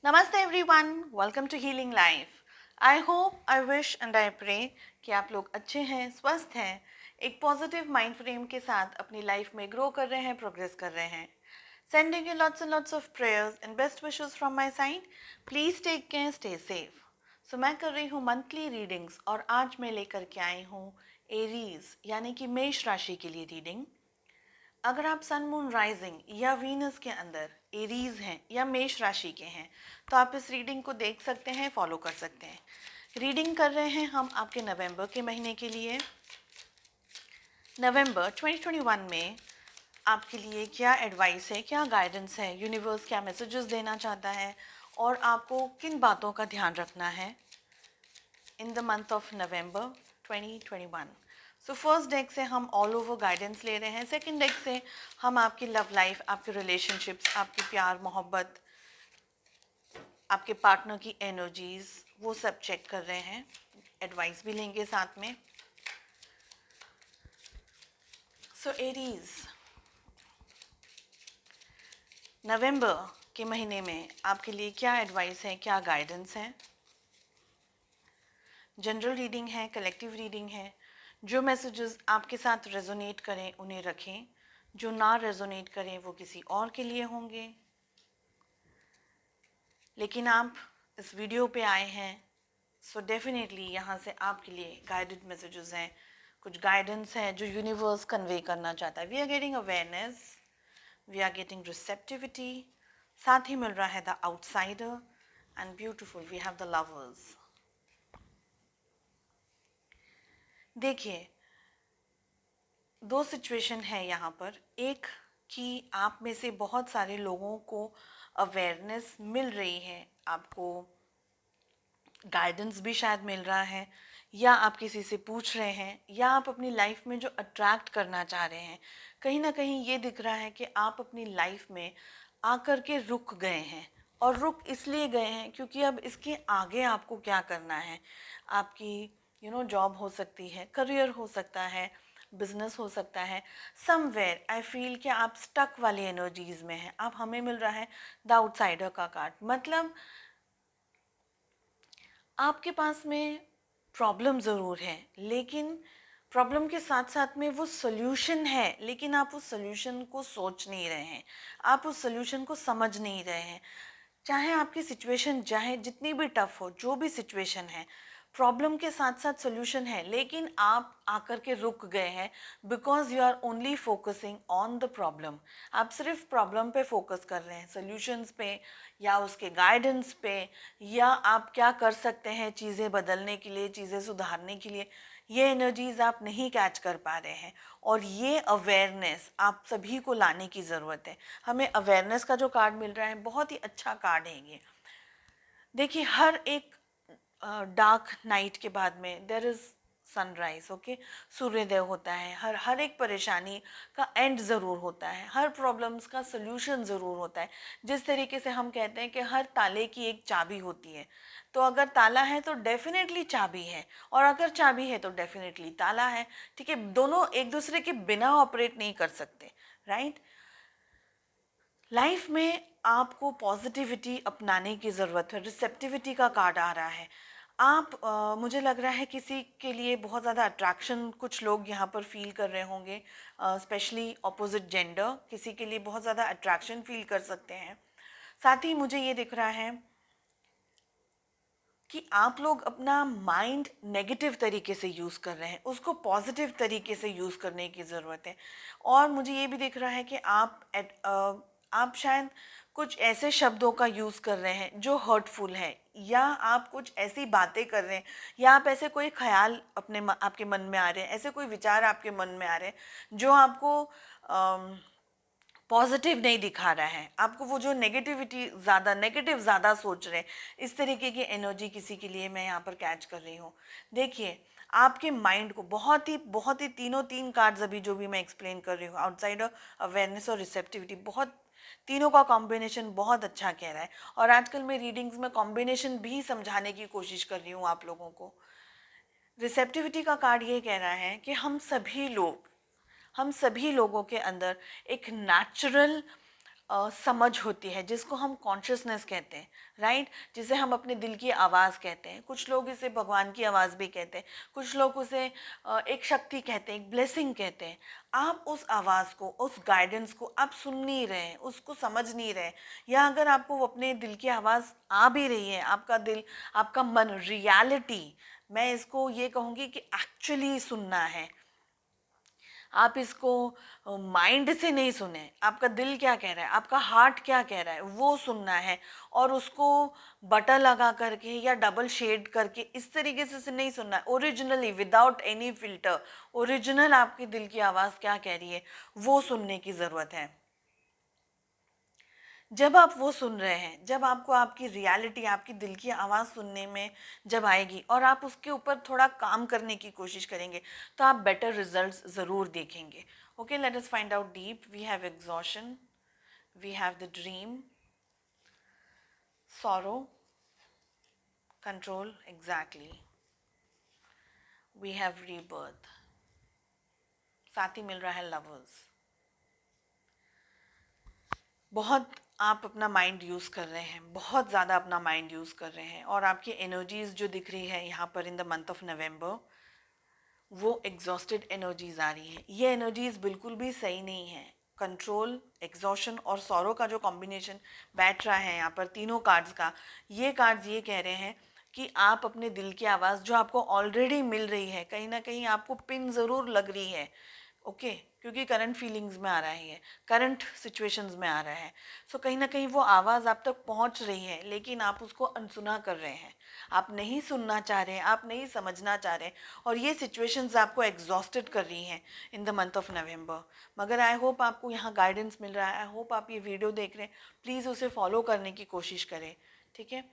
नमस्ते everyone, welcome to healing life. I hope, I wish and I pray कि आप लोग अच्छे हैं, स्वस्थ हैं, एक पॉजिटिव माइंड फ्रेम के साथ अपनी लाइफ में ग्रो कर रहे हैं, प्रोग्रेस कर रहे हैं। Sending you lots and lots of prayers and best wishes from my side. Please take care, stay safe. So मैं कर रही हूँ मंथली रीडिंग्स और आज मैं लेकर के आई हूँ एरीज यानी कि मेष राशि के लिए रीडिंग। अगर आप सन मून राइजिंग या वीनस के अंदर एरीज हैं या मेष राशि के हैं तो आप इस रीडिंग को देख सकते हैं, फॉलो कर सकते हैं। रीडिंग कर रहे हैं हम आपके नवंबर के महीने के लिए। नवंबर 2021 में आपके लिए क्या एडवाइस है, क्या गाइडेंस है, यूनिवर्स क्या मैसेजेस देना चाहता है और आपको किन बातों का ध्यान रखना है in the month of November 2021। So first deck से हम ऑल ओवर गाइडेंस ले रहे हैं। सेकंड डेक से हम आपकी लव लाइफ, आपके रिलेशनशिप्स, आपके प्यार मोहब्बत, आपके पार्टनर की एनर्जीज, वो सब चेक कर रहे हैं। एडवाइस भी लेंगे साथ में। सो एरीज, नवंबर के महीने में आपके लिए क्या एडवाइस है, क्या गाइडेंस है। जनरल रीडिंग है, कलेक्टिव रीडिंग है। जो मैसेजेस आपके साथ रेजोनेट करें उन्हें रखें, जो ना रेजोनेट करें वो किसी और के लिए होंगे। लेकिन आप इस वीडियो पे आए हैं सो डेफिनेटली यहाँ से आपके लिए गाइडेड मैसेजेस हैं, कुछ गाइडेंस है जो यूनिवर्स कन्वे करना चाहता है। We are getting awareness, we are getting receptivity, साथ ही मिल रहा है the outsider and beautiful we have the lovers. देखिए, दो सिचुएशन है यहाँ पर। एक कि आप में से बहुत सारे लोगों को अवेयरनेस मिल रही है, आपको गाइडेंस भी शायद मिल रहा है, या आप किसी से पूछ रहे हैं, या आप अपनी लाइफ में जो अट्रैक्ट करना चाह रहे हैं, कहीं ना कहीं ये दिख रहा है कि आप अपनी लाइफ में आकर के रुक गए हैं। और रुक इसलिए गए हैं क्योंकि अब इसके आगे आपको क्या करना है। आपकी जॉब हो सकती है, करियर हो सकता है, बिजनेस हो सकता है। समवेयर आई फील कि आप स्टक वाली एनर्जीज में हैं। अब हमें मिल रहा है द आउटसाइडर का कार्ड, मतलब आपके पास में प्रॉब्लम ज़रूर है, लेकिन प्रॉब्लम के साथ साथ में वो सोल्यूशन है, लेकिन आप उस सोल्यूशन को सोच नहीं रहे हैं, आप उस सोल्यूशन को समझ नहीं रहे हैं। चाहे आपकी सिचुएशन चाहे जितनी भी टफ हो, जो भी सिचुएशन है, प्रॉब्लम के साथ साथ सोल्यूशन है, लेकिन आप आकर के रुक गए हैं because you are only focusing on the problem. आप सिर्फ प्रॉब्लम पे फोकस कर रहे हैं, सोल्यूशंस पे या उसके गाइडेंस पे, या आप क्या कर सकते हैं चीज़ें बदलने के लिए, चीज़ें सुधारने के लिए। ये एनर्जीज आप नहीं कैच कर पा रहे हैं और ये अवेयरनेस आप सभी को लाने की ज़रूरत है। हमें अवेयरनेस का जो कार्ड मिल रहा है बहुत ही अच्छा कार्ड है ये। देखिए, हर एक डार्क नाइट के बाद में देर इज़ सनराइज। ओके, सूर्योदय होता है। हर हर एक परेशानी का एंड ज़रूर होता है, हर प्रॉब्लम्स का सल्यूशन ज़रूर होता है। जिस तरीके से हम कहते हैं कि हर ताले की एक चाबी होती है, तो अगर ताला है तो डेफिनेटली चाबी है, और अगर चाबी है तो डेफिनेटली ताला है। ठीक है, दोनों एक दूसरे के बिना ऑपरेट नहीं कर सकते, राइट। लाइफ में आपको पॉजिटिविटी अपनाने की ज़रूरत है। रिसेप्टिविटी का कार्ड आ रहा है। आप मुझे लग रहा है किसी के लिए बहुत ज़्यादा अट्रैक्शन कुछ लोग यहाँ पर फील कर रहे होंगे, स्पेशली ऑपोजिट जेंडर किसी के लिए बहुत ज़्यादा अट्रैक्शन फील कर सकते हैं। साथ ही मुझे ये दिख रहा है कि आप लोग अपना माइंड नेगेटिव तरीके से यूज़ कर रहे हैं, उसको पॉजिटिव तरीके से यूज़ करने की ज़रूरत है। और मुझे ये भी दिख रहा है कि आप शायद कुछ ऐसे शब्दों का यूज़ कर रहे हैं जो हर्टफुल है, या आप कुछ ऐसी बातें कर रहे हैं, या आप ऐसे कोई ख्याल आपके मन में आ रहे हैं, ऐसे कोई विचार आपके मन में आ रहे हैं जो आपको पॉजिटिव नहीं दिखा रहा है, आपको वो जो नेगेटिव ज़्यादा सोच रहे हैं। इस तरीके की एनर्जी किसी के लिए मैं यहाँ पर कैच कर रही हूँ। देखिए, आपके माइंड को बहुत ही तीन कार्ड्स अभी जो भी मैं एक्सप्लेन कर रही हूँ, आउटसाइडर, अवेयरनेस और रिसेप्टिविटी, बहुत तीनों का कॉम्बिनेशन बहुत अच्छा कह रहा है। और आजकल मैं रीडिंग्स में कॉम्बिनेशन भी समझाने की कोशिश कर रही हूँ आप लोगों को। रिसेप्टिविटी का कार्ड ये कह रहा है कि हम सभी लोगों के अंदर एक नेचुरल समझ होती है, जिसको हम कॉन्शियसनेस कहते हैं, राइट, जिसे हम अपने दिल की आवाज़ कहते हैं। कुछ लोग इसे भगवान की आवाज़ भी कहते हैं, कुछ लोग उसे एक शक्ति कहते हैं, एक ब्लेसिंग कहते हैं। आप उस आवाज़ को, उस गाइडेंस को आप सुन नहीं रहे हैं, उसको समझ नहीं रहे हैं। या अगर आपको वो अपने दिल की आवाज़ आ भी रही है, आपका दिल, आपका मन, रियलिटी, मैं इसको ये कहूँगी कि एक्चुअली सुनना है। आप इसको माइंड से नहीं सुने, आपका दिल क्या कह रहा है, आपका हार्ट क्या कह रहा है, वो सुनना है। और उसको बटर लगा करके या डबल शेड करके इस तरीके से नहीं सुनना है। Originally, without any filter, original आपके दिल की आवाज़ क्या कह रही है वो सुनने की ज़रूरत है। जब आप वो सुन रहे हैं, जब आपको आपकी रियलिटी, आपकी दिल की आवाज़ सुनने में जब आएगी और आप उसके ऊपर थोड़ा काम करने की कोशिश करेंगे, तो आप बेटर रिजल्ट्स ज़रूर देखेंगे। Okay, let us find out deep. We have exhaustion, we have the dream, sorrow, control, exactly, we have rebirth, साथ ही मिल रहा है लवर्स। बहुत आप अपना माइंड यूज़ कर रहे हैं, बहुत ज़्यादा अपना माइंड यूज़ कर रहे हैं, और आपकी एनर्जीज़ जो दिख रही है यहाँ पर in the month of November, वो एग्जॉस्टेड एनर्जीज आ रही हैं। ये एनर्जीज बिल्कुल भी सही नहीं है। कंट्रोल, एग्जॉशन और सॉरो का जो कॉम्बिनेशन बैठ रहा है यहाँ पर तीनों कार्ड्स का, ये कार्ड्स ये कह रहे हैं कि आप अपने दिल की आवाज़ जो आपको ऑलरेडी मिल रही है, कहीं ना कहीं आपको पिन ज़रूर लग रही है। ओके, क्योंकि करंट फीलिंग्स में आ रहा है, ये करंट सिचुएशंस में आ रहा है। सो कहीं ना कहीं वो आवाज़ आप तक पहुंच रही है, लेकिन आप उसको अनसुना कर रहे हैं, आप नहीं सुनना चाह रहे हैं, आप नहीं समझना चाह रहे हैं, और ये सिचुएशंस आपको एग्जॉस्टेड कर रही हैं in the month of November. मगर आई होप आपको यहाँ गाइडेंस मिल रहा है, आई होप आप ये वीडियो देख रहे हैं, प्लीज़ उसे फॉलो करने की कोशिश करें, ठीक है।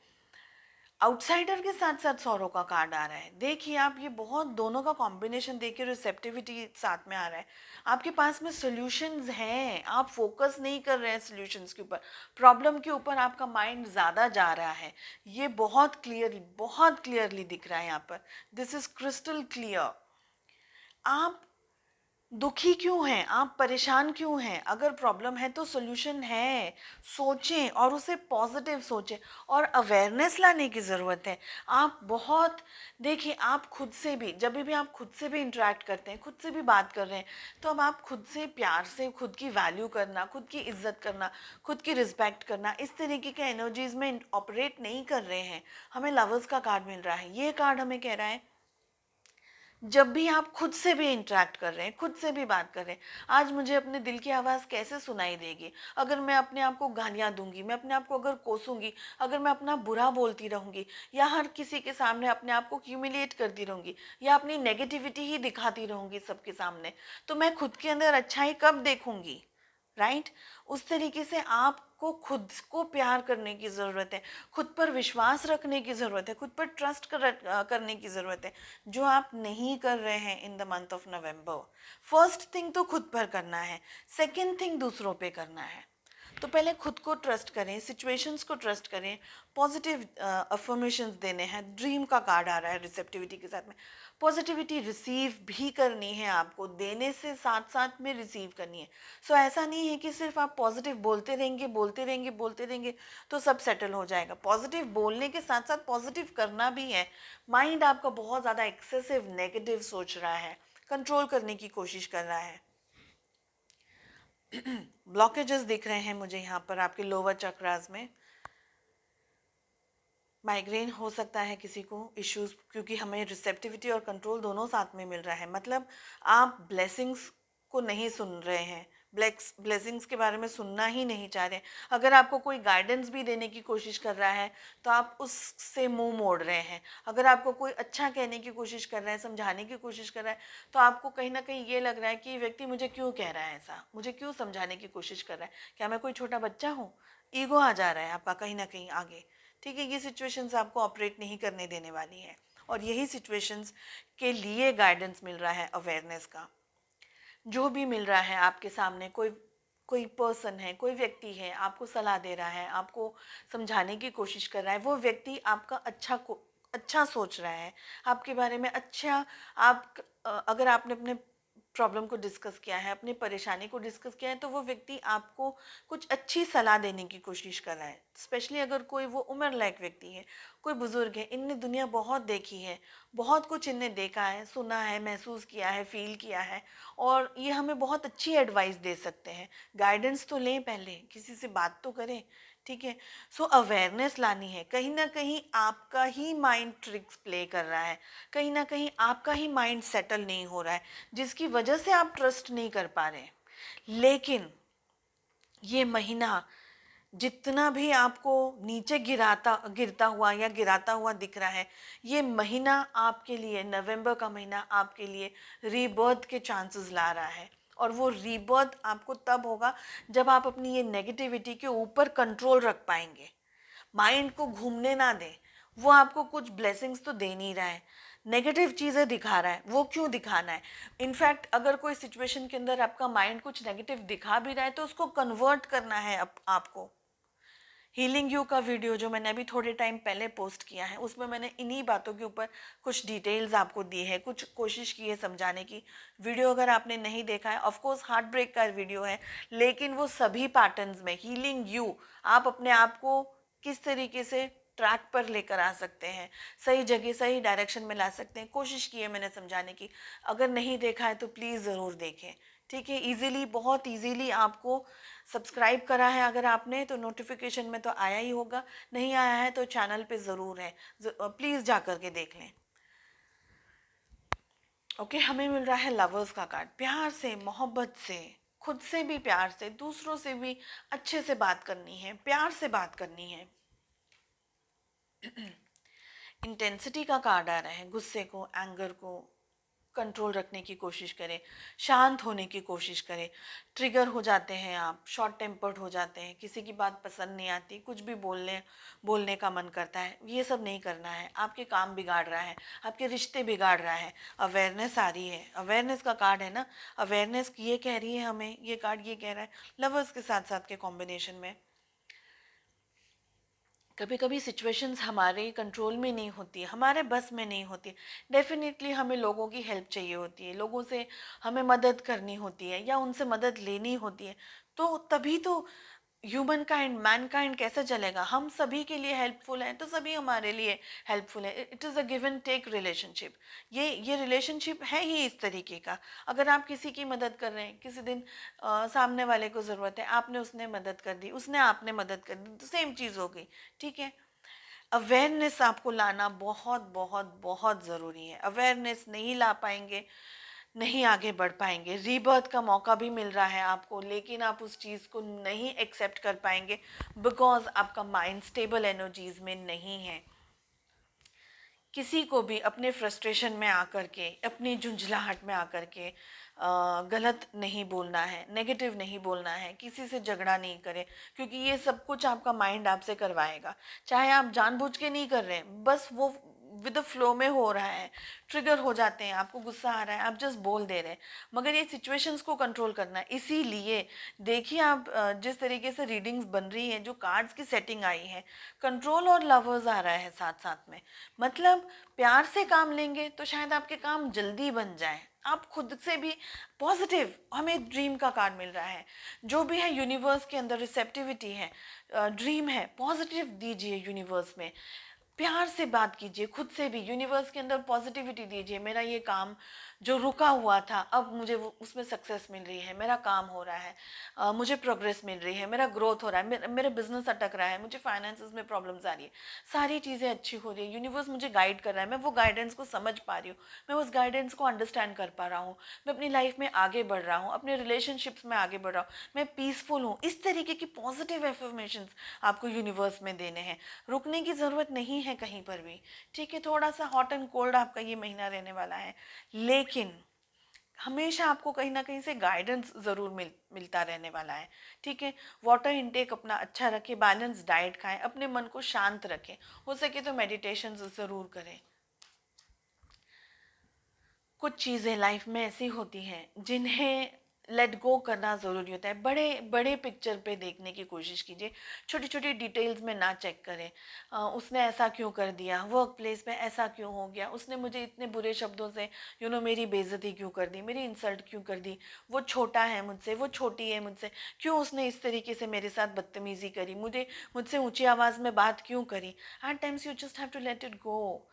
आउटसाइडर के साथ साथ सौरों का कार्ड आ रहा है। देखिए आप, ये बहुत दोनों का कॉम्बिनेशन देखिए, रिसेप्टिविटी साथ में आ रहा है। आपके पास में सॉल्यूशंस हैं, आप फोकस नहीं कर रहे हैं सॉल्यूशंस के ऊपर, प्रॉब्लम के ऊपर आपका माइंड ज़्यादा जा रहा है। ये बहुत क्लियरली दिख रहा है यहाँ पर। This is crystal clear. आप दुखी क्यों हैं, आप परेशान क्यों हैं? अगर प्रॉब्लम है तो सॉल्यूशन है। सोचें और उसे पॉजिटिव सोचें, और अवेयरनेस लाने की ज़रूरत है। आप बहुत, देखिए आप खुद से भी, जब भी आप खुद से भी इंटरेक्ट करते हैं, खुद से भी बात कर रहे हैं, तो अब आप खुद से प्यार से खुद की वैल्यू करना, खुद की इज्जत करना, खुद की रिस्पेक्ट करना, इस तरीके के एनर्जीज में ऑपरेट नहीं कर रहे हैं। हमें लवर्स का कार्ड मिल रहा है। ये कार्ड हमें कह रहा है, जब भी आप खुद से भी इंटरेक्ट कर रहे हैं, खुद से भी बात कर रहे हैं, आज मुझे अपने दिल की आवाज़ कैसे सुनाई देगी अगर मैं अपने आप को गालियाँ दूंगी, मैं अपने आप को अगर कोसूंगी, अगर मैं अपना बुरा बोलती रहूंगी, या हर किसी के सामने अपने आप को ह्यूमिलिएट करती रहूंगी, या अपनी नेगेटिविटी ही दिखाती रहूंगी सबके सामने, तो मैं खुद के अंदर अच्छाई कब देखूंगी? राइट, उस तरीके से आपको खुद को प्यार करने की ज़रूरत है, खुद पर विश्वास रखने की ज़रूरत है, खुद पर करने की ज़रूरत है, जो आप नहीं कर रहे हैं in the month of November. First thing तो खुद पर करना है, सेकंड थिंग दूसरों पे करना है। तो पहले खुद को ट्रस्ट करें, सिचुएशंस को ट्रस्ट करें, पॉजिटिव अफर्मेशंस देने हैं। ड्रीम का कार्ड आ रहा है रिसेप्टिविटी के साथ में। पॉजिटिविटी रिसीव भी करनी है आपको, देने से साथ साथ में रिसीव करनी है। सो ऐसा नहीं है कि सिर्फ आप पॉजिटिव बोलते रहेंगे, बोलते रहेंगे, बोलते रहेंगे तो सब सेटल हो जाएगा। पॉजिटिव बोलने के साथ साथ पॉजिटिव करना भी है। माइंड आपका बहुत ज़्यादा एक्सेसिव नेगेटिव सोच रहा है, कंट्रोल करने की कोशिश कर रहा है। ब्लॉकेजेस दिख रहे हैं मुझे यहाँ पर आपके लोअर चक्रास में। माइग्रेन हो सकता है किसी को, इश्यूज, क्योंकि हमें रिसेप्टिविटी और कंट्रोल दोनों साथ में मिल रहा है। मतलब आप ब्लेसिंग्स को नहीं सुन रहे हैं, ब्लेसिंग्स के बारे में सुनना ही नहीं चाह रहे। अगर आपको कोई गाइडेंस भी देने की कोशिश कर रहा है तो आप उससे मुंह मोड़ रहे हैं। अगर आपको कोई अच्छा कहने की कोशिश कर रहा है, समझाने की कोशिश कर रहा है, तो आपको कहीं ना कहीं ये लग रहा है कि ये व्यक्ति मुझे क्यों कह रहा है ऐसा, मुझे क्यों समझाने की कोशिश कर रहा है, क्या मैं कोई छोटा बच्चा हूँ? ईगो आ जा रहा है आपका कहीं ना कहीं आगे। ठीक है, ये सिचुएशंस आपको ऑपरेट नहीं करने देने वाली है, और यही सिचुएशंस के लिए गाइडेंस मिल रहा है अवेयरनेस का। जो भी मिल रहा है आपके सामने, कोई कोई पर्सन है, कोई व्यक्ति है, आपको सलाह दे रहा है, आपको समझाने की कोशिश कर रहा है, वो व्यक्ति आपका अच्छा सोच रहा है, आपके बारे में अच्छा। आप अगर आपने अपने प्रॉब्लम को डिस्कस किया है, अपनी परेशानी को डिस्कस किया है, तो वो व्यक्ति आपको कुछ अच्छी सलाह देने की कोशिश कर रहा है। स्पेशली अगर कोई वो उम्र लायक व्यक्ति है, कोई बुजुर्ग है, इनने दुनिया बहुत देखी है, बहुत कुछ इनने देखा है, सुना है, महसूस किया है, फील किया है, और ये हमें बहुत अच्छी एडवाइस दे सकते हैं। गाइडेंस तो लें, पहले किसी से बात तो करें, ठीक है। सो अवेयरनेस लानी है। कहीं ना कहीं आपका ही माइंड ट्रिक्स प्ले कर रहा है, कहीं ना कहीं आपका ही माइंड सेटल नहीं हो रहा है, जिसकी वजह से आप ट्रस्ट नहीं कर पा रहे। लेकिन ये महीना जितना भी आपको नीचे गिरता हुआ या गिराता हुआ दिख रहा है, ये महीना आपके लिए, नवंबर का महीना आपके लिए रीबर्थ के चांसेस ला रहा है। और वो रीबर्थ आपको तब होगा जब आप अपनी ये नेगेटिविटी के ऊपर कंट्रोल रख पाएंगे, माइंड को घूमने ना दें। वो आपको कुछ ब्लेसिंग्स तो दे नहीं रहा है, नेगेटिव चीज़ें दिखा रहा है। वो क्यों दिखाना है? इनफैक्ट अगर कोई सिचुएशन के अंदर आपका माइंड कुछ नेगेटिव दिखा भी रहा है, तो उसको कन्वर्ट करना है आपको। हीलिंग यू का वीडियो जो मैंने अभी थोड़े टाइम पहले पोस्ट किया है, उसमें मैंने इन्हीं बातों के ऊपर कुछ डिटेल्स आपको दी है, कुछ कोशिश की है समझाने की। वीडियो अगर आपने नहीं देखा है, ऑफ कोर्स हार्ट ब्रेक का वीडियो है, लेकिन वो सभी पैटर्न्स में हीलिंग यू, आप अपने आप को किस तरीके से ट्रैक पर लेकर आ सकते हैं, सही जगह सही डायरेक्शन में ला सकते हैं, कोशिश की है मैंने समझाने की। अगर नहीं देखा है तो प्लीज़ ज़रूर देखें, ठीक है। इजीली, बहुत इजीली आपको सब्सक्राइब करा है अगर आपने, तो नोटिफिकेशन में तो आया ही होगा, नहीं आया है तो चैनल पे ज़रूर है, प्लीज़ जा कर के देख लें। ओके, हमें मिल रहा है लवर्स का कार्ड। प्यार से, मोहब्बत से, खुद से भी प्यार से, दूसरों से भी अच्छे से बात करनी है, प्यार से बात करनी है। इंटेंसिटी का कार्ड आ रहा है। गुस्से को, एंगर को कंट्रोल रखने की कोशिश करें, शांत होने की कोशिश करें। ट्रिगर हो जाते हैं आप, शॉर्ट टेम्पर्ड हो जाते हैं, किसी की बात पसंद नहीं आती, कुछ भी बोलने का मन करता है। ये सब नहीं करना है, आपके काम बिगाड़ रहा है, आपके रिश्ते बिगाड़ रहा है। अवेयरनेस आ रही है, अवेयरनेस का कार्ड है ना, अवेयरनेस ये कह रही है हमें, ये कार्ड ये कह रहा है लवर्स के साथ साथ के कॉम्बिनेशन में। कभी कभी सिचुएशंस हमारे कंट्रोल में नहीं होती है, हमारे बस में नहीं होती। डेफिनेटली हमें लोगों की हेल्प चाहिए होती है, लोगों से हमें मदद करनी होती है या उनसे मदद लेनी होती है। तो तभी तो ह्यूमन काइंड, मैन काइंड कैसे चलेगा? हम सभी के लिए हेल्पफुल हैं तो सभी हमारे लिए हेल्पफुल है। It is a give and take relationship. ये रिलेशनशिप है ही इस तरीके का। अगर आप किसी की मदद कर रहे हैं, किसी दिन सामने वाले को ज़रूरत है, आपने उसने मदद कर दी, उसने आपने मदद कर दी, तो सेम चीज़ हो गई, ठीक है। अवेयरनेस आपको लाना बहुत बहुत बहुत ज़रूरी है। अवेयरनेस नहीं ला पाएंगे, नहीं आगे बढ़ पाएंगे। रीबर्थ का मौका भी मिल रहा है आपको, लेकिन आप उस चीज़ को नहीं एक्सेप्ट कर पाएंगे, बिकॉज आपका माइंड स्टेबल एनर्जीज में नहीं है। किसी को भी अपने फ्रस्ट्रेशन में आकर के, अपनी झुंझलाहट में आकर के गलत नहीं बोलना है, नेगेटिव नहीं बोलना है, किसी से झगड़ा नहीं करें, क्योंकि ये सब कुछ आपका माइंड आपसे करवाएगा। चाहे आप जानबूझ के नहीं कर रहे हैं, बस वो विद द फ्लो में हो रहा है, ट्रिगर हो जाते हैं, आपको गुस्सा आ रहा है, आप जस्ट बोल दे रहे हैं। मगर ये सिचुएशंस को कंट्रोल करना है। इसीलिए देखिए आप जिस तरीके से रीडिंग्स बन रही हैं, जो कार्ड्स की सेटिंग आई है, कंट्रोल और लवर्स आ रहा है साथ साथ में। मतलब प्यार से काम लेंगे तो शायद आपके काम जल्दी बन जाए। आप खुद से भी पॉजिटिव, हमें ड्रीम का कार्ड मिल रहा है। जो भी है यूनिवर्स के अंदर रिसेप्टिविटी है, ड्रीम है, पॉजिटिव दीजिए यूनिवर्स में। प्यार से बात कीजिए, खुद से भी यूनिवर्स के अंदर पॉजिटिविटी दीजिए। मेरा ये काम जो रुका हुआ था, अब मुझे वो उसमें सक्सेस मिल रही है, मेरा काम हो रहा है, मुझे प्रोग्रेस मिल रही है, मेरा ग्रोथ हो रहा है, मेरा बिजनेस अटक रहा है, मुझे फाइनेंसेस में प्रॉब्लम्स आ रही है, सारी चीज़ें अच्छी हो रही है। यूनिवर्स मुझे गाइड कर रहा है, मैं वो गाइडेंस को समझ पा रही हूँ, मैं उस गाइडेंस को अंडरस्टैंड कर पा रहा हूँ, मैं अपनी लाइफ में आगे बढ़ रहा हूँ, अपने रिलेशनशिप्स में आगे बढ़ रहा हूँ, मैं पीसफुल हूँ। इस तरीके की पॉजिटिव एफर्मेशंस आपको यूनिवर्स में देने हैं। रुकने की ज़रूरत नहीं है कहीं पर भी, ठीक है। थोड़ा सा हॉट एंड कोल्ड आपका ये महीना रहने वाला है, लेकिन हमेशा आपको कहीं ना कहीं से गाइडेंस ज़रूर मिलता रहने वाला है, ठीक है। वाटर इनटेक अपना अच्छा रखें, बैलेंस डाइट खाएं, अपने मन को शांत रखें, हो सके तो मेडिटेशन ज़रूर करें। कुछ चीज़ें लाइफ में ऐसी होती हैं जिन्हें लेट गो करना ज़रूरी होता है। बड़े बड़े पिक्चर पे देखने की कोशिश कीजिए, छोटी छोटी डिटेल्स में ना चेक करें। उसने ऐसा क्यों कर दिया, वर्क प्लेस में ऐसा क्यों हो गया, उसने मुझे इतने बुरे शब्दों से मेरी बेइज्जती क्यों कर दी, मेरी इंसल्ट क्यों कर दी, वो छोटा है मुझसे, वो छोटी है मुझसे, क्यों उसने इस तरीके से मेरे साथ बदतमीज़ी करी, मुझसे ऊंची आवाज़ में बात क्यों करी। At times you just have to let it go.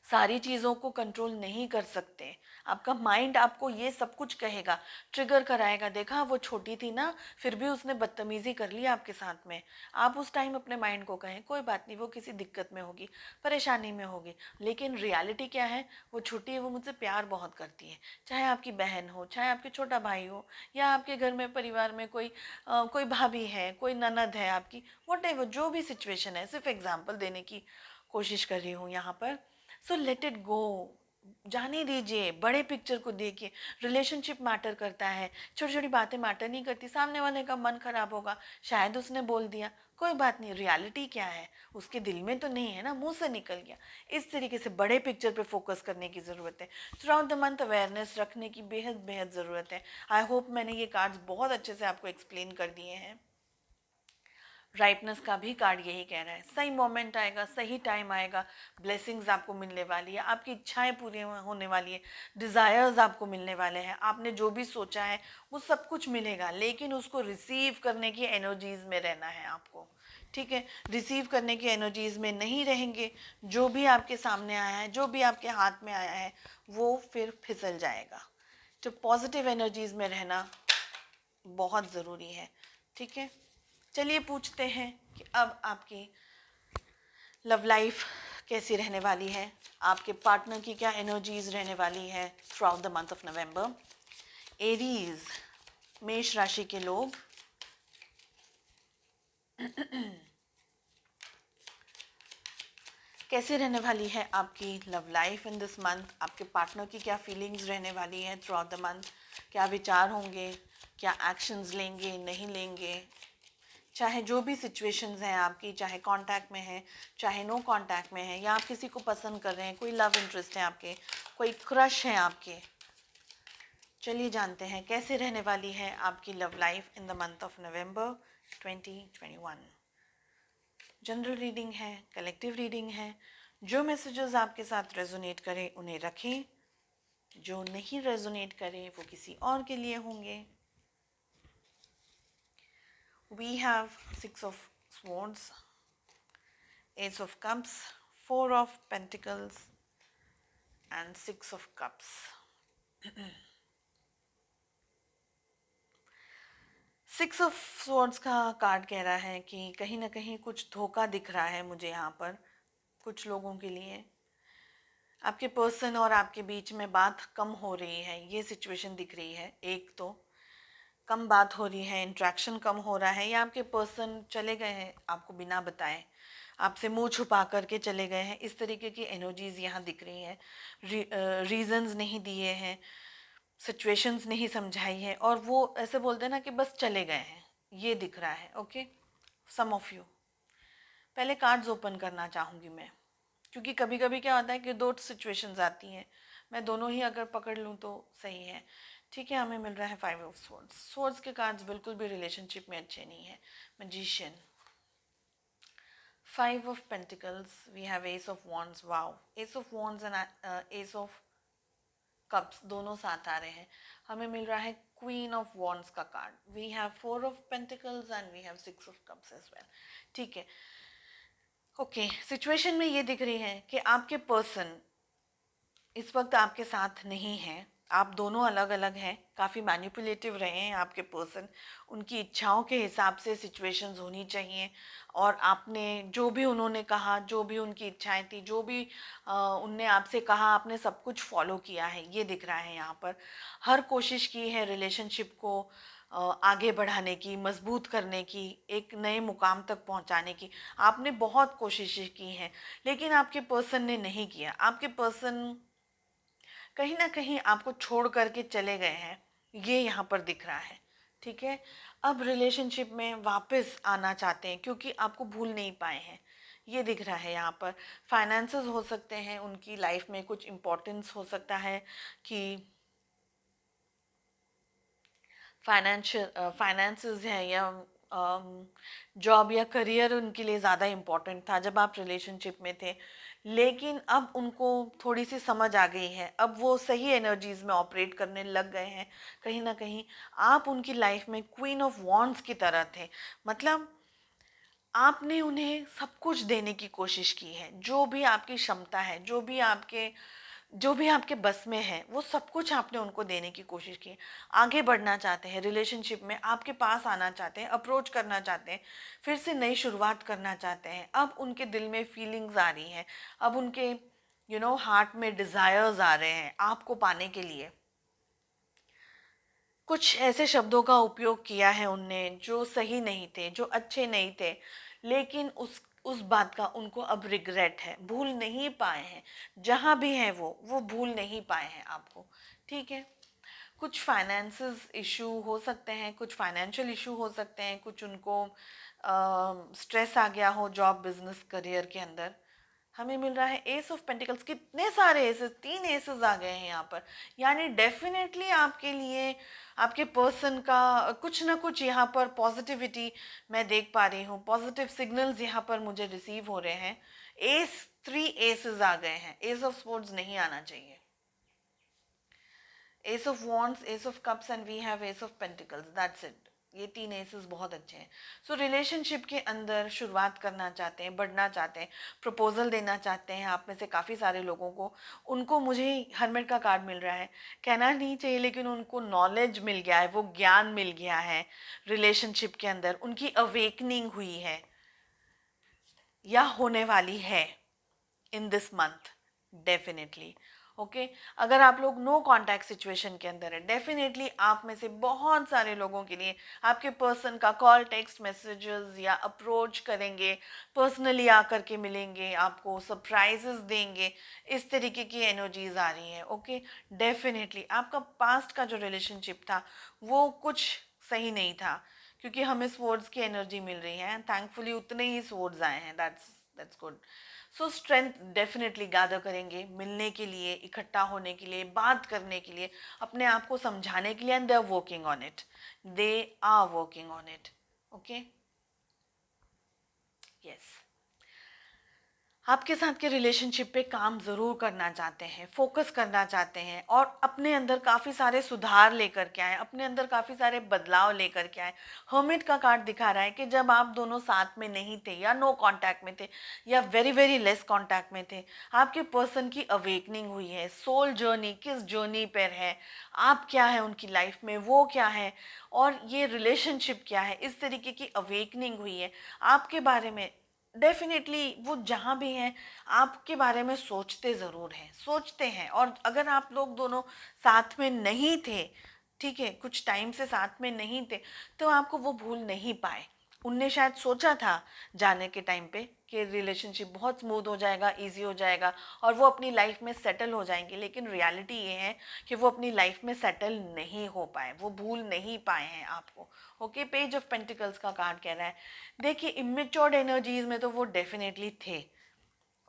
सारी चीज़ों को कंट्रोल नहीं कर सकते। आपका माइंड आपको ये सब कुछ कहेगा, ट्रिगर कराएगा, देखा वो छोटी थी ना, फिर भी उसने बदतमीज़ी कर ली आपके साथ में। आप उस टाइम अपने माइंड को कहें कोई बात नहीं, वो किसी दिक्कत में होगी, परेशानी में होगी, लेकिन रियलिटी क्या है, वो छोटी है, वो मुझसे प्यार बहुत करती है। चाहे आपकी बहन हो, चाहे आपके छोटा भाई हो, या आपके घर में परिवार में कोई भाभी है, कोई ननद है आपकी, वट जो भी सिचुएशन है, सिर्फ एग्जाम्पल देने की कोशिश कर रही हूँ यहाँ पर। सो लेट इट गो, जाने दीजिए, बड़े पिक्चर को देखिए। रिलेशनशिप मैटर करता है, छोटी छोटी बातें मैटर नहीं करती। सामने वाले का मन खराब होगा, शायद उसने बोल दिया, कोई बात नहीं, रियलिटी क्या है, उसके दिल में तो नहीं है ना, मुंह से निकल गया। इस तरीके से बड़े पिक्चर पे फोकस करने की ज़रूरत है। Through out the month awareness रखने की बेहद बेहद ज़रूरत है। आई होप मैंने ये कार्ड्स बहुत अच्छे से आपको एक्सप्लेन कर दिए हैं। राइटनेस का भी कार्ड यही कह रहा है, सही मोमेंट आएगा, सही टाइम आएगा, ब्लेसिंग्स आपको मिलने वाली है, आपकी इच्छाएं पूरी होने वाली है, डिज़ायर्स आपको मिलने वाले हैं, आपने जो भी सोचा है वो सब कुछ मिलेगा, लेकिन उसको रिसीव करने की एनर्जीज में रहना है आपको। ठीक है, रिसीव करने की एनर्जीज में नहीं रहेंगे, जो भी आपके सामने आया है, जो भी आपके हाथ में आया है, वो फिर फिसल जाएगा। तो पॉजिटिव एनर्जीज में रहना बहुत ज़रूरी है। ठीक है, चलिए पूछते हैं कि अब आपकी लव लाइफ कैसी रहने वाली है, आपके पार्टनर की क्या एनर्जीज रहने वाली है through out the month of November. Aries, मेष राशि के लोग, कैसे रहने वाली है आपकी love life in this month, आपके पार्टनर की क्या फीलिंग्स रहने वाली है थ्रू आउट द मंथ, क्या विचार होंगे, क्या एक्शंस लेंगे नहीं लेंगे, चाहे जो भी सिचुएशंस हैं आपकी, चाहे कांटेक्ट में है, चाहे नो कांटेक्ट में है, या आप किसी को पसंद कर रहे हैं, कोई लव इंटरेस्ट है आपके, कोई क्रश है आपके। चलिए जानते हैं कैसे रहने वाली है आपकी love life in the month of November 2021। General reading है, कलेक्टिव रीडिंग है। जो मैसेजेस आपके साथ रेजोनेट करें उन्हें रखें, जो नहीं रेजोनेट करें वो किसी और के लिए होंगे। We have Six of Swords, Ace of Cups, Four of Pentacles and Six of Cups. Six of swords का कार्ड कह रहा है कि कहीं ना कहीं कुछ धोखा दिख रहा है मुझे यहाँ पर कुछ लोगों के लिए। आपके पर्सन और आपके बीच में बात कम हो रही है, ये सिचुएशन दिख रही है। एक तो कम बात हो रही है, इंट्रैक्शन कम हो रहा है, या आपके पर्सन चले गए हैं आपको बिना बताए, आपसे मुंह छुपा करके चले गए हैं। इस तरीके की एनर्जीज यहाँ दिख रही हैं। रीजंस नहीं दिए हैं, सिचुएशंस नहीं समझाई है, और वो ऐसे बोलते हैं ना कि बस चले गए हैं, ये दिख रहा है। Okay, some of you. पहले कार्ड्स ओपन करना चाहूँगी मैं, क्योंकि कभी कभी क्या होता है कि दो सिचुएशंस आती हैं, मैं दोनों ही अगर पकड़ लूँ तो सही है। ठीक है, हमें मिल रहा है फाइव ऑफ स्वॉर्ड्स। स्वॉर्ड्स के कार्ड्स बिल्कुल भी रिलेशनशिप में अच्छे नहीं है। Magician, five of pentacles, we have ace of wands. Wow, ace of wands and ace of cups दोनों साथ आ रहे हैं। हमें मिल रहा है क्वीन ऑफ वॉन्ड्स का card. We have four of pentacles and we have six of cups as well. ठीक है, ओके, सिचुएशन में ये दिख रही है कि आपके पर्सन इस वक्त आपके साथ नहीं है, आप दोनों अलग अलग हैं। काफ़ी मैनिपुलेटिव रहे हैं आपके पर्सन, उनकी इच्छाओं के हिसाब से सिचुएशंस होनी चाहिए, और आपने जो भी उन्होंने कहा, जो भी उनकी इच्छाएं थी, जो भी उनने आपसे कहा, आपने सब कुछ फॉलो किया है, ये दिख रहा है यहाँ पर। हर कोशिश की है रिलेशनशिप को आगे बढ़ाने की, मजबूत करने की, एक नए मुकाम तक पहुंचाने की। आपने बहुत कोशिशें की हैं, लेकिन आपके पर्सन ने नहीं किया। आपके पर्सन कहीं ना कहीं आपको छोड़ करके चले गए हैं, ये यहाँ पर दिख रहा है। ठीक है, अब रिलेशनशिप में वापस आना चाहते हैं क्योंकि आपको भूल नहीं पाए हैं, ये दिख रहा है यहाँ पर। फाइनेंसेस हो सकते हैं, उनकी लाइफ में कुछ इम्पोर्टेंस हो सकता है कि फाइनेंसेस हैं या जॉब या करियर उनके लिए ज़्यादा इम्पोर्टेंट था जब आप रिलेशनशिप में थे, लेकिन अब उनको थोड़ी सी समझ आ गई है, अब वो सही एनर्जीज में ऑपरेट करने लग गए हैं। कहीं ना कहीं आप उनकी लाइफ में क्वीन ऑफ वॉन्ड्स की तरह थे, मतलब आपने उन्हें सब कुछ देने की कोशिश की है, जो भी आपकी क्षमता है, जो भी आपके बस में है, वो सब कुछ आपने उनको देने की कोशिश की है। आगे बढ़ना चाहते हैं रिलेशनशिप में, आपके पास आना चाहते हैं, अप्रोच करना चाहते हैं, फिर से नई शुरुआत करना चाहते हैं। अब उनके दिल में फीलिंग्स आ रही हैं, अब उनके हार्ट में डिज़ायर्स आ रहे हैं आपको पाने के लिए। कुछ ऐसे शब्दों का उपयोग किया है उनने जो सही नहीं थे, जो अच्छे नहीं थे, लेकिन उस बात का उनको अब रिग्रेट है, भूल नहीं पाए हैं। जहाँ भी हैं वो भूल नहीं पाए हैं आपको। ठीक है, कुछ फाइनेंसेस इशू हो सकते हैं, कुछ फाइनेंशियल इशू हो सकते हैं, कुछ उनको स्ट्रेस आ गया हो जॉब बिजनेस करियर के अंदर। हमें मिल रहा है एस ऑफ पेंटिकल्स, कितने सारे एसेस, 3 एसेस आ गए हैं यहाँ पर। यानी डेफिनेटली आपके लिए आपके पर्सन का कुछ ना कुछ यहाँ पर पॉजिटिविटी मैं देख पा रही हूँ, पॉजिटिव सिग्नल्स यहाँ पर मुझे रिसीव हो रहे हैं। 3 एसेस आ गए हैं, एस ऑफ स्पोर्ट्स नहीं आना चाहिए। Ace of wands, ace of cups and we have ace of pentacles, that's it. ये 3 एसेस बहुत अच्छे हैं। सो रिलेशनशिप के अंदर शुरुआत करना चाहते हैं, बढ़ना चाहते हैं, प्रपोजल देना चाहते हैं आप में से काफ़ी सारे लोगों को। उनको मुझे हरमेट का कार्ड मिल रहा है, कहना नहीं चाहिए लेकिन उनको नॉलेज मिल गया है, वो ज्ञान मिल गया है रिलेशनशिप के अंदर, उनकी अवेकनिंग हुई है या होने वाली है in this month definitely. Okay, अगर आप लोग नो कांटेक्ट सिचुएशन के अंदर है, डेफिनेटली आप में से बहुत सारे लोगों के लिए आपके पर्सन का कॉल, टेक्स्ट मैसेजेस या अप्रोच करेंगे, पर्सनली आकर के मिलेंगे, आपको सरप्राइजेस देंगे, इस तरीके की एनर्जीज आ रही हैं। ओके, डेफिनेटली आपका पास्ट का जो रिलेशनशिप था वो कुछ सही नहीं था, क्योंकि हमें स्वर्ड्स की एनर्जी मिल रही है, थैंकफुली उतने ही स्वर्ड्स आए हैं, that's good. So strength definitely gather करेंगे मिलने के लिए, इकट्ठा होने के लिए, बात करने के लिए, अपने आप को समझाने के लिए, and they are working on it, they are working on it. Okay, yes, आपके साथ के रिलेशनशिप पे काम ज़रूर करना चाहते हैं, फोकस करना चाहते हैं, और अपने अंदर काफ़ी सारे सुधार लेकर के आए, अपने अंदर काफ़ी सारे बदलाव लेकर के आए। हर्मिट का कार्ड दिखा रहा है कि जब आप दोनों साथ में नहीं थे या नो कांटेक्ट में थे या वेरी वेरी लेस कांटेक्ट में थे, आपके पर्सन की अवेकनिंग हुई है। सोल जर्नी, किस जर्नी पर है, आप क्या है उनकी लाइफ में, वो क्या है, और ये रिलेशनशिप क्या है, इस तरीके की अवेकनिंग हुई है आपके बारे में। डेफिनेटली वो जहाँ भी हैं आपके बारे में सोचते ज़रूर हैं, सोचते हैं। और अगर आप लोग दोनों साथ में नहीं थे, ठीक है, कुछ टाइम से साथ में नहीं थे, तो आपको वो भूल नहीं पाए। उनने शायद सोचा था जाने के टाइम पे कि रिलेशनशिप बहुत स्मूथ हो जाएगा, इजी हो जाएगा, और वो अपनी लाइफ में सेटल हो जाएंगे, लेकिन रियलिटी ये है कि वो अपनी लाइफ में सेटल नहीं हो पाए, वो भूल नहीं पाए हैं आपको। ओके, पेज ऑफ पेंटिकल्स का कार्ड कह रहा है, देखिए इमेच्योर्ड एनर्जीज में तो वो डेफिनेटली थे।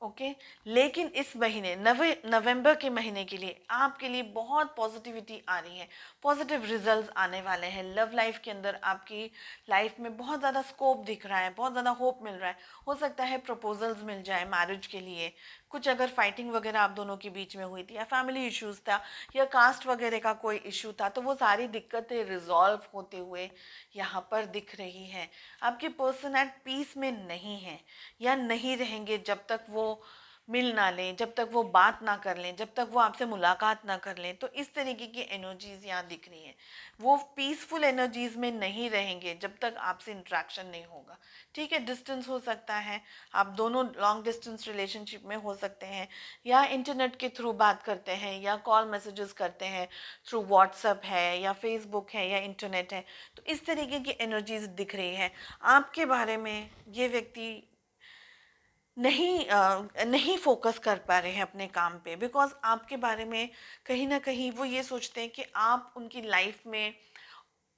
ओके, लेकिन इस महीने नवंबर के महीने के लिए आपके लिए बहुत पॉजिटिविटी आ रही है, पॉजिटिव रिजल्ट्स आने वाले हैं। लव लाइफ के अंदर आपकी लाइफ में बहुत ज़्यादा स्कोप दिख रहा है, बहुत ज़्यादा होप मिल रहा है। हो सकता है प्रपोजल्स मिल जाए मैरिज के लिए, कुछ अगर फाइटिंग वगैरह आप दोनों के बीच में हुई थी, या फैमिली इश्यूज था, या कास्ट वगैरह का कोई इशू था, तो वो सारी दिक्कतें रिजॉल्व होते हुए यहाँ पर दिख रही हैं। आपके पर्सन एट पीस में नहीं है या नहीं रहेंगे जब तक वो मिल ना लें, जब तक वो बात ना कर लें, जब तक वो आपसे मुलाकात ना कर लें। तो इस तरीके की एनर्जीज यहाँ दिख रही हैं। वो पीसफुल एनर्जीज में नहीं रहेंगे जब तक आपसे इंट्रैक्शन नहीं होगा। ठीक है, डिस्टेंस हो सकता है, आप दोनों लॉन्ग डिस्टेंस रिलेशनशिप में हो सकते हैं, या इंटरनेट के थ्रू बात करते हैं, या कॉल मैसेजेस करते हैं, थ्रू व्हाट्सएप है या फेसबुक है या इंटरनेट है। तो इस तरीके की एनर्जीज दिख रही है आपके बारे में। ये व्यक्ति नहीं फोकस कर पा रहे हैं अपने काम पे, बिकॉज आपके बारे में कहीं ना कहीं वो ये सोचते हैं कि आप उनकी लाइफ में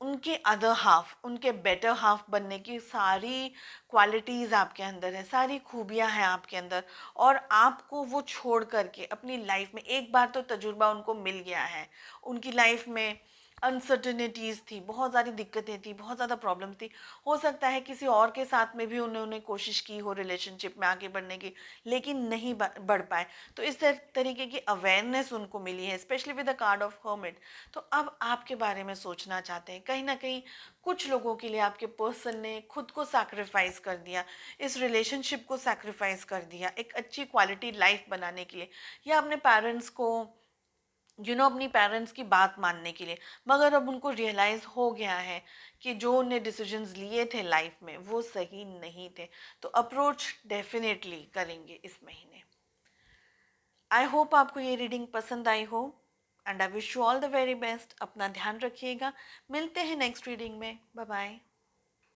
उनके अदर हाफ, उनके बेटर हाफ बनने की सारी क्वालिटीज़ आपके अंदर है, सारी खूबियां हैं आपके अंदर, और आपको वो छोड़ करके अपनी लाइफ में एक बार तो तजुर्बा उनको मिल गया है उनकी लाइफ में। अनसर्टेनिटीज़ थी, बहुत सारी दिक्कतें थी, बहुत ज़्यादा प्रॉब्लम थी। हो सकता है किसी और के साथ में भी उन्होंने कोशिश की हो रिलेशनशिप में आगे बढ़ने की, लेकिन नहीं बढ़ पाए। तो इस तरीके की अवेयरनेस उनको मिली है, specially with the card of hermit. तो अब आपके बारे में सोचना चाहते हैं, कहीं ना कहीं कुछ लोगों के लिए आपके पर्सन ने खुद को सैक्रिफाइस कर दिया, इस रिलेशनशिप को सैक्रिफाइस कर दिया एक अच्छी क्वालिटी लाइफ बनाने के लिए, या अपने पेरेंट्स को अपनी पेरेंट्स की बात मानने के लिए। मगर अब उनको रियलाइज़ हो गया है कि जो उन्हें डिसीजंस लिए थे लाइफ में वो सही नहीं थे। तो अप्रोच डेफिनेटली करेंगे इस महीने। आई होप आपको ये रीडिंग पसंद आई हो, and I wish you all the very best. अपना ध्यान रखिएगा। मिलते हैं नेक्स्ट रीडिंग में। Bye bye.